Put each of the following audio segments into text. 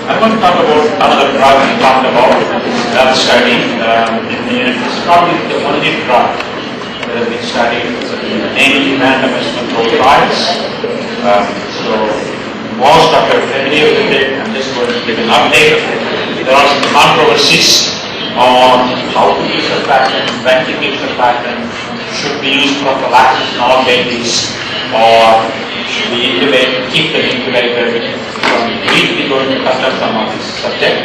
I'm going to talk about another drug we talked about, another study. It's probably the only drug that has been studied in namely randomized controlled trials. So most of you are familiar with it. I'm just going to give an update. There are some controversies on how to use the pattern, when to use the pattern, should we use prophylaxis in all babies, or should we intubate, keep them intubated. So I'm briefly going to touch on some of this subject.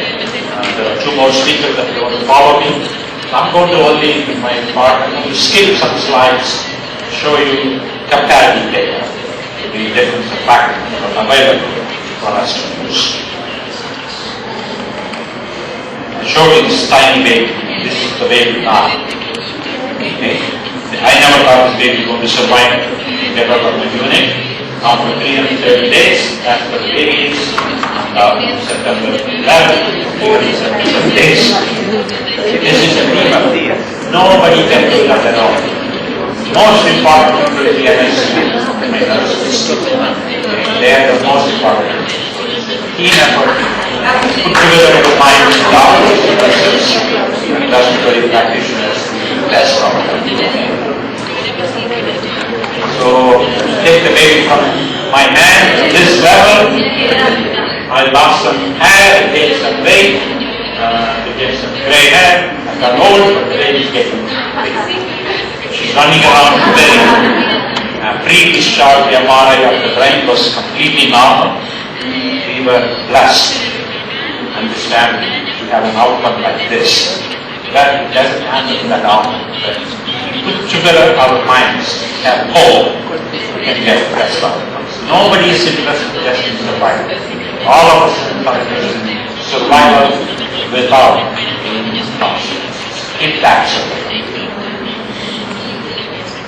There are two more speakers that are going to follow me. I'm going to only, in my part, I'm going to skip some slides, show you comparative data, the difference of factors that are available for us to use. I'm showing this tiny baby. This is the baby now. Okay. I never thought this baby was going to survive the development unit. Now for 330 days, that's what the baby is. September 11th, 377 days. This is the female. Nobody can do that at all. Most important is the MSC. They are the most important. Team effort. Put together with mind doctors, nurses, respiratory practitioners, that's problem. So take the baby from my hand to this level. I lost some hair, I gained some weight, I gained some gray hair. I got old, but the baby's getting big. She's running around very pre-discharge. The MRI of the brain was completely normal. We were blessed. Understand, to have an outcome like this. That doesn't happen that often. But we put together our minds, have hope, and get the best outcomes. Nobody is interested just in survival. All of us are interested in survival without intact survival.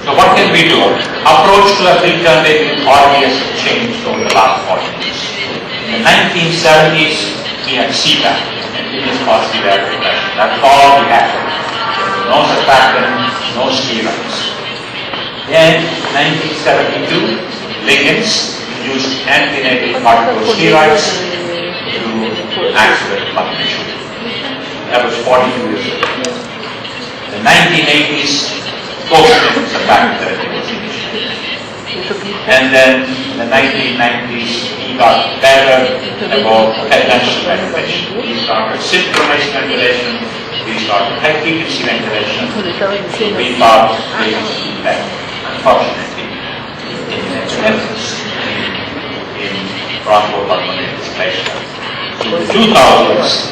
So what can we do? Approach to the preterm baby obviously changed over the last 40 years. In the 1970s, we had CPAP, continuous positive air compression. That's all we had. No surfactant, no steroids. Then, 1972, ligands used antenatal corticosteroids to accelerate blood pressure. That was 42 years ago. The 1980s, post-natal surfactant therapy was initiated. And then in the 1990s, we got better about potential ventilation. We started synchronized ventilation, we started high frequency ventilation. We thought they would be better. Unfortunately, in bronchopulmonary dysplasia. In the 2000s,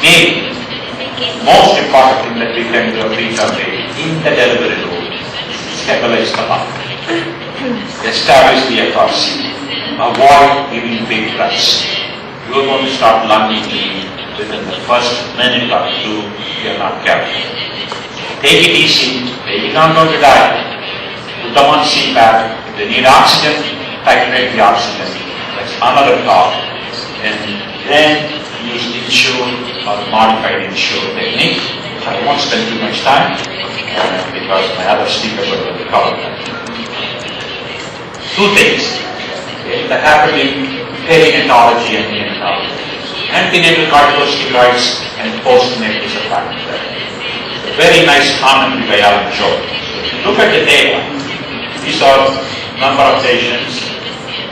maybe most important thing that we can do a preterm baby in the delivery room is stabilize the lung. Establish the FRC. Avoid giving big breaths. You're going to start lung injury within the first minute or two if you're not careful. Take it easy. Baby's not going to die. Put them on CPAP. If they need oxygen, titrate the oxygen. That's another talk. And then use insure or modified insure technique. I won't spend too much time because my other speaker will cover that. Two things that happen in perinatology and neonatology. Antenatal corticosteroids and postnatal surfactant therapy. Very nice commentary by Alan Joe. Look at the data. These are number of patients.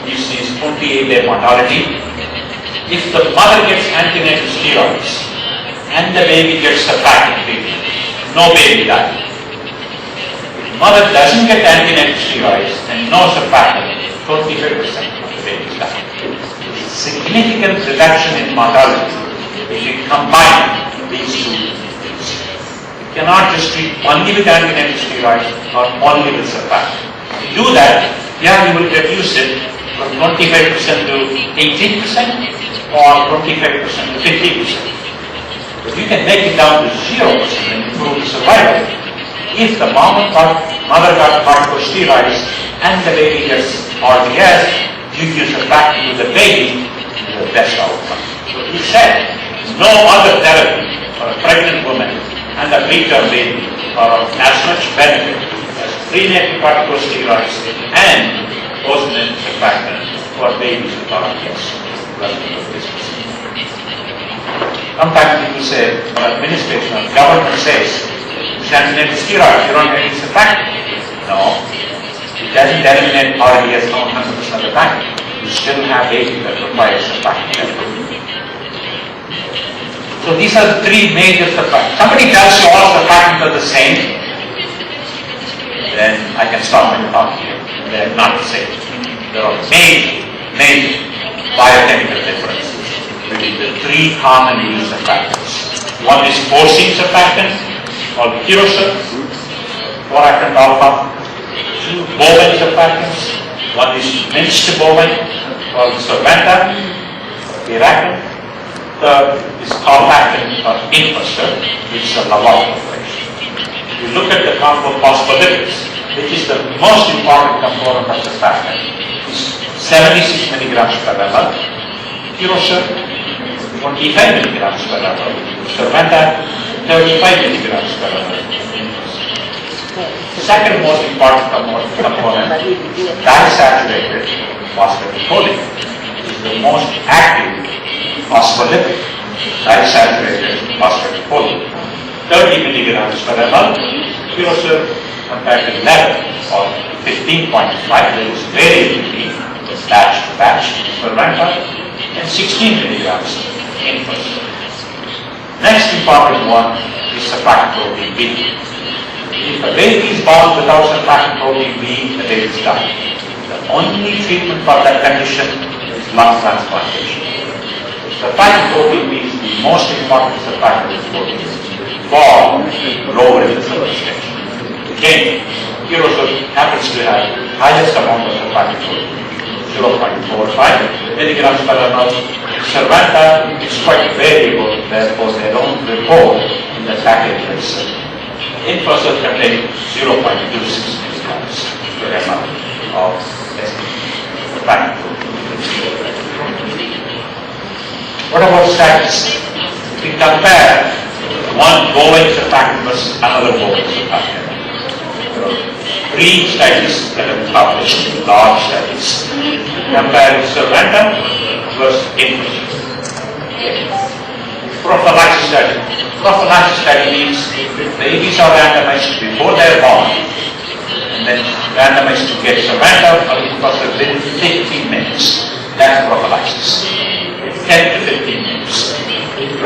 This is 28-day mortality. If the mother gets antenatal steroids and the baby gets surfactant treatment, no baby dies. Mother doesn't get antenatal steroids and no surfactant, 25% of the babies die. Significant reduction in mortality if you combine these two things. You cannot just treat only with antenatal steroids or only with surfactant. If you do that, yeah, you will reduce it from 25% to 18% or 25% to 50%. But you can make it down to 0% and improve the survival. If the mother got corticosteroids and the baby gets RDS, you use surfactant to the baby, the best outcome. So he said, no other therapy for a pregnant woman and a preterm baby are of as much benefit as prenatal corticosteroids and postnatal surfactant for babies with RDS. Sometimes people say, or administration, or government says, it's anti-natal steroid, you don't have any surfactant. No. It doesn't eliminate RDS 100% of the time. You still have agent that requires surfactant. So these are the three major surfactants. Somebody tells you all surfactants are the same, then I can stop my talk here. They are not the same. There are major biochemical differences between the three commonly used surfactants. One is porcine surfactant called curosur, 4-actin alpha. Two bovine surfactants. One is minced bovine called surventa, piractin. Third is carbactin or infosur, which is a laboratory operation. If you look at the compound phospholipids, which is the most important component of surfactant, is 76 milligrams per ml. Curosur, 25 milligrams per ml. Surventa, 35 milligrams per ml. The second most important component, disaturated phosphatidylcholine, is the most active phospholipid, disaturated phosphatidylcholine. 30 milligrams per ml. Curosur compared to 11 or 15.5, there is variability batch to batch, surventa, and 16 milligrams infosur. Next important one is surfactant protein B. If a baby is born without surfactant protein B, the baby is dying. The only treatment for that condition is lung transplantation. Surfactant protein B is the most important surfactant protein for lower insulin stage. Again, curosur happens to have highest amount of surfactant protein, 0.45 milligrams per ml. Surventa is quite variable, therefore they don't report in the package itself. Infosur contains 0.26 milligrams per ml of surfactant protein. What about status? If we compare one bovine surfactant versus another bovine surfactant, there are 3 studies that have been published, large studies, comparing surventa versus infosur. Prophylaxis study. Prophylaxis study means babies are randomized before they are born, and then randomized to get surventa or infosur within 15 minutes. That's prophylaxis. 10 to 15 minutes.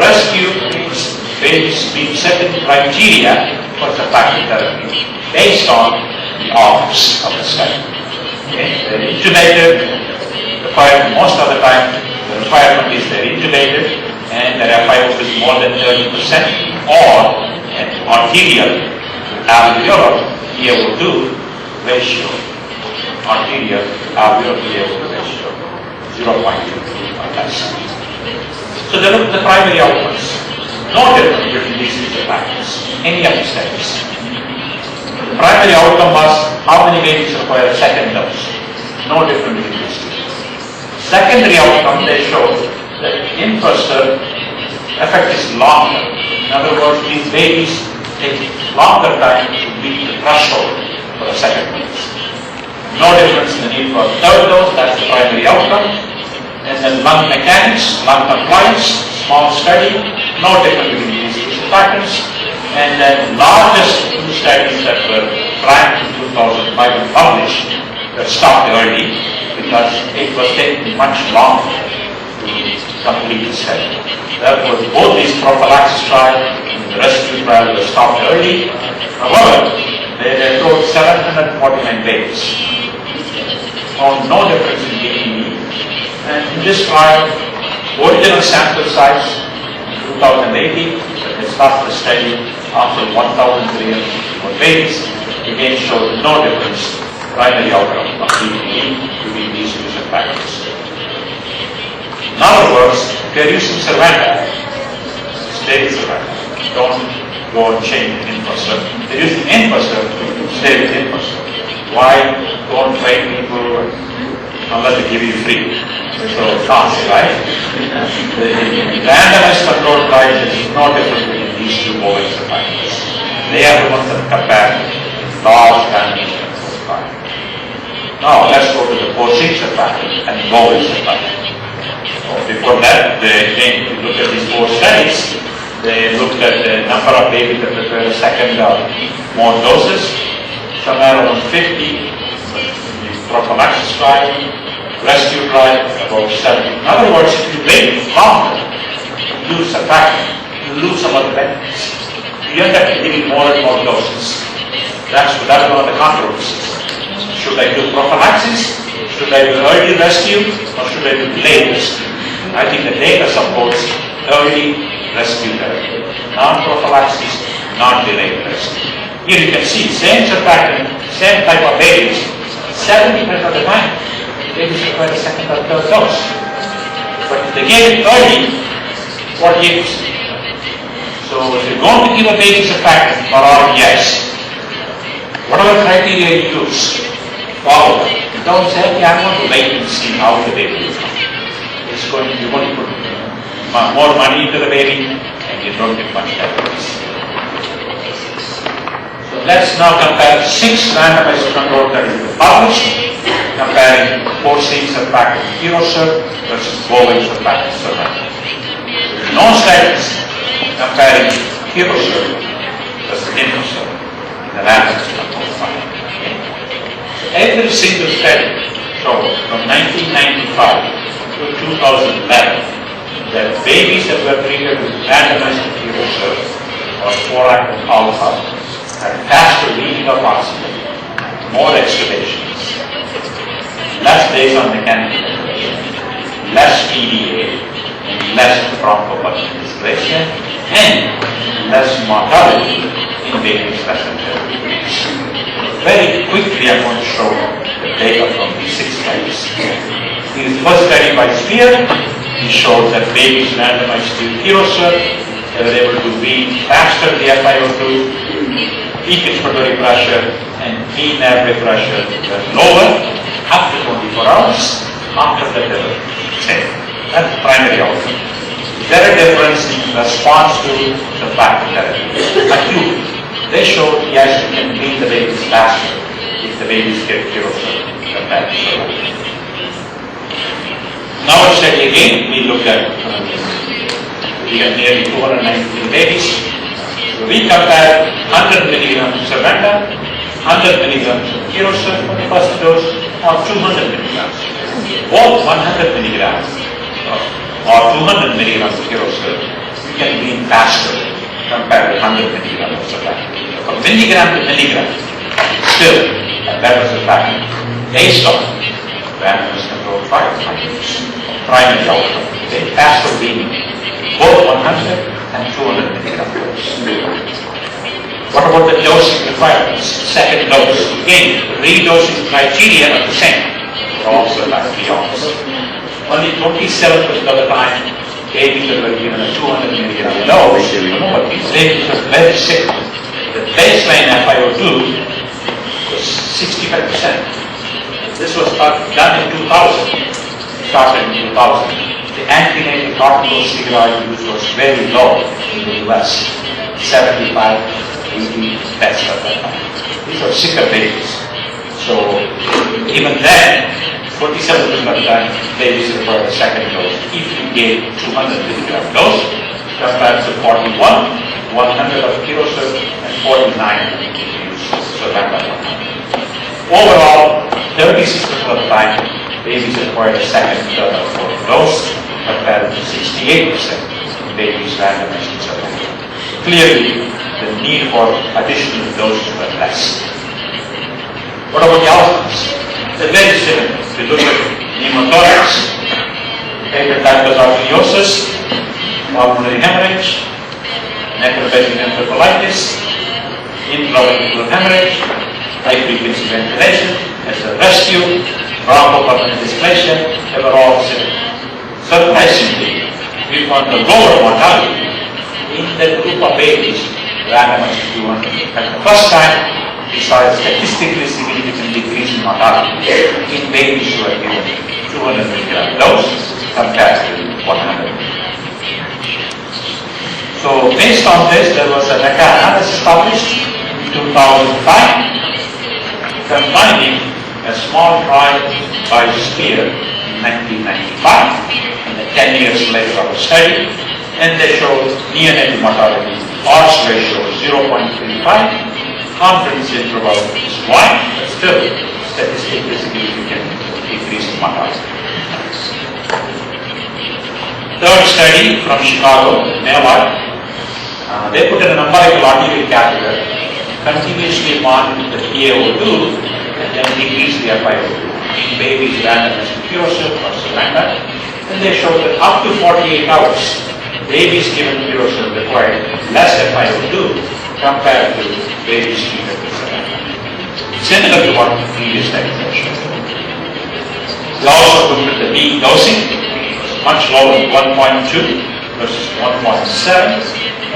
Rescue means babies being certain criteria for surfactant therapy based on the authors of the study. Okay? They're intubated, most of the time the requirement is they're intubated and their FiO is more than 30% or an arterial alveolar PaO2 ratio, arterial alveolar PaO2 ratio 0.2 or less. So they look at the primary outcomes. No difference between these two surfactants, any of the studies. The primary outcome was how many babies require a second dose. No difference between these two. Secondary outcome, they showed that infosur effect is longer. In other words, these babies take longer time to reach the threshold for a second dose. No difference in the need for a third dose, that's the primary outcome. And then lung mechanics, lung compliance, small study, no difference between these two surfactants. And then largest 2 studies that were planned in 2005 and published were stopped early because it was taking much longer to complete the study. Therefore, both these prophylaxis trial and the rescue trial were stopped early. However, they enrolled 749 babies. Found no difference in DDE. And in this trial, original sample size in 2018, they started the study after 1,364 babies, again showed no difference, primary outcome of DDE between these two surfactants. In other words, if you are using surventa, stay with surventa. Don't go and change infosur. If you are using infosur, stay with infosur. Why don't train people unless they give you free? So cost, right? The randomized controlled trial is no different between these two bovine surfactants. They are the ones that compare large randomized controlled trial. Now let's go to the porcine surfactant and bovine surfactant. Before that, they looked at these 4 studies. They looked at the number of babies that require a second more doses, somewhere around 50. Prophylaxis trial, rescue trial, about 70. In other words, if you wait longer, you lose surfactant, you lose some other benefits. You end up giving more and more doses. That's one of the controversies. Should I do prophylaxis? Should I do early rescue? Or should I do delayed rescue? I think the data supports early rescue therapy. Non-prophylaxis, non-delayed rescue. Here you can see, same surfactant, same type of babies, 70% of the time, babies require a second or third dose. But if they gave it early, 48%. So if you're going to give a baby surfactant for all, yes. Whatever criteria you use, follow them. Don't say, okay, I'm going to wait and see how the baby is. It's going to be, you're going to put more money into the baby and you don't get much benefits. So let's now compare 6 randomized control studies published, comparing porcine surfactant Hirosur versus bovine surfactant surfactant. No studies comparing Hirosur versus Hirosur in the randomized control trial. Every single study showed from 1995 to 2011 that babies that were treated with randomized Hirosur or 4-actin alpha had faster weaning of oxygen, more extubations, less days on mechanical ventilation, less PDA, less bronchopulmonary dysplasia, and less mortality in babies less than 30 weeks. Very quickly I'm going to show the data from these 6 studies. In the first study by Spear, he showed that babies randomized to Hirosur, they were able to wean faster the FiO2, peak expiratory pressure and mean airway pressure were lower up to 24 hours. After that they were same. That's the primary outcome. Is there a difference in response to the surfactant therapy? Acute. They showed yes, you can wean the babies faster if the babies get Hirosur compared to surfactant. Now study again, we look at we have nearly 293 babies. So we compare 100 milligrams of Surventa, 100 milligrams of Hirosur for the first dose, or 200 milligrams. Both 100 milligrams or 200 milligrams of Hirosur, you can wean faster compared to 100 milligrams of Surventa. From milligram to milligram, still a better surfactant based on randomized controlled trials. Primary outcome, okay, faster weaning, both 100 and 200 milligram dose. What about the dosing requirements? Second dose. Again, redosing criteria are the same for all surfactant ions. Only 27% of the time, babies that were given a 200 milligram dose, but these babies were very sick. The baseline FiO2 was 65%. This was done in 2000. Started in 2000. The antenatal corticosteroid use was very low in the US, 75, 80 deaths at that time. These are sicker babies. So even then, 47% of the time, babies require a second dose. If you gave 200 milligram dose, compared to 41, 100 of Hirosur, and 49 if you use Surventa. Overall, 36% of the time, babies require a second, third, or fourth dose, compared to 68% of babies randomized to Surventa. Clearly, the need for additional doses were less. What about the outcomes? They're very similar. If you look at pneumothorax, hepatitis arteriosus, pulmonary hemorrhage, necrobasal encephalitis, intraventricular hemorrhage, high frequency ventilation as a rescue, bronchopulmonary dysplasia, they were all similar. Surprisingly, we found the lower mortality in the group of babies randomized to 200. And the first time, we saw a statistically significant decrease in mortality in babies who were given 200 milligram dose compared to 100. So based on this, there was a meta-analysis published in 2005 combining a small trial by Spear in 1995 and 10 years later of a study, and they showed neonatal mortality odds ratio 0.35, confidence interval is 1, but still statistically significant decrease in mortality. Third study from Chicago, Neonatal, they put in a numerical arterial catheter, continuously monitored the PaO2, and then decreased the FiO2. Babies randomized to Curosip or surrender, and they showed that up to 48 hours, babies given Curosip required less FiO2 compared to babies treated with surrender. Similar to what the previous study showed. We also looked at the mean dosing, much lower, 1.2 versus 1.7,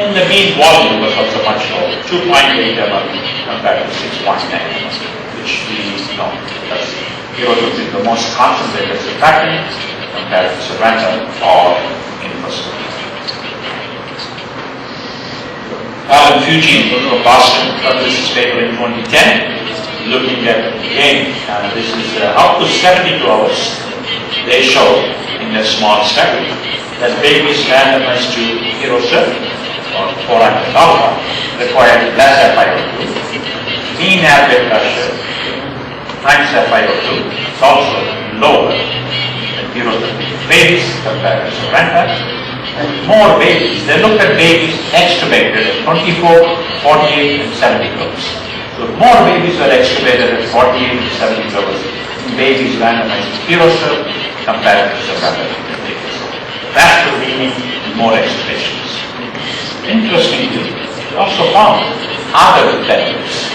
and the mean volume was also much lower, 2.8 ml compared to 6.9 ml, which we know because Curosip is the most concentrated surfactant compared to surrender or infrastructure. Alan Fuji from Boston published this paper in 2010, looking at, again, this is up to 72 hours. They show in a small study that babies randomized to Curosip or 400 alpha required less FiO2. Mean average pressure times FiO2 is also lower than Curosip babies compared to surrender. And more babies, they looked at babies extubated at 24, 48, and 70 hours. So more babies were extubated at 48 to 70 hours in babies randomized to Curosip compared to surrender babies. That's the meaning more extubations. Interestingly, we also found other benefits.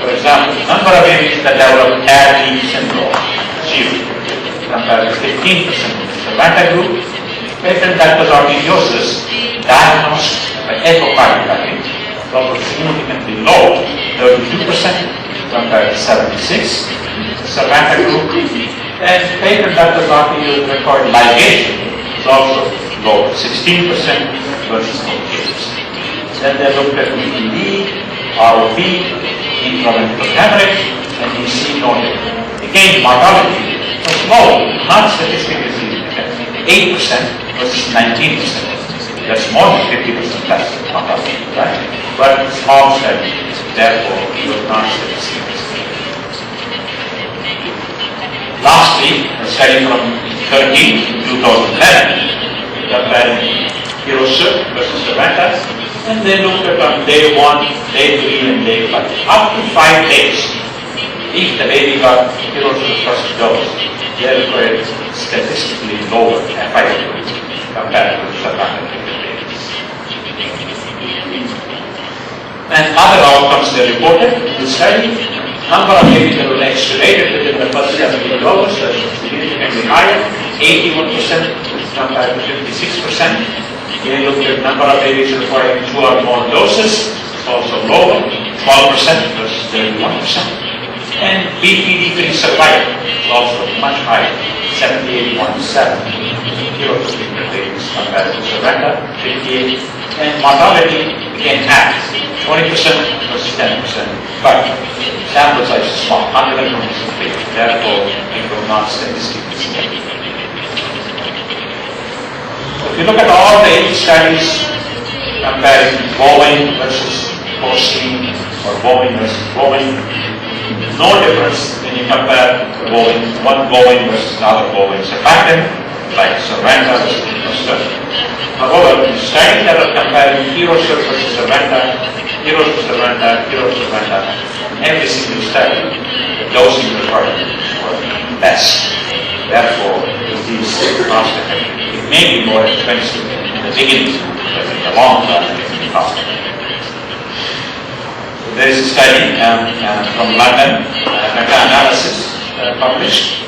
For example, number of babies that develop ARD syndrome, 0, compared to 15% in the surrender group. Patent ductus arteriosus diagnosed by echocardiography was significantly low, 32% compared to 76% in the surrender group. And patent ductus arteriosus required ligation is also low, 16% versus 48%. Then they looked at EPD, ROP, intraventricular hemorrhage, and you see no difference. Again, mortality was low, not statistically significant, 8% versus 19%. That's more than 50% less mortality, right? But small study, therefore, it was not statistically significant. Lastly, a study from Turkey in 2011 comparing Curosip versus surrender, and they looked at on day 1, day 3, and day 5. Up to 5 days, if the baby got Curosip first dose, they required statistically lower FiO2 compared to surrender babies. And other outcomes they reported in the study, number of babies that were extubated within the first 70 hours was significantly higher, 81% compared to 56%. They looked at number of babies requiring 2 or more doses, it's also lower, 12% versus 31%. And BPD-free survival is also much higher, 78.7 Curosip babies compared to surrender, 58. And mortality again half, 20% versus 10%. But sample size is small, 126 babies. Therefore, it was not statistically significant. If you look at all the 8 studies comparing bovine versus porcine or bovine versus bovine, no difference when you compare one bovine versus another bovine surfactant, like surrender versus infrastructure. However, the studies that are comparing Curosip versus surrender, Curosip surrender, Curosip surrender, every single study, the dosing requirements were less. Therefore, it is cost effective. It may be more expensive in the beginning, but in the long run, it will be cost effective. There is a study from London, meta-analysis published,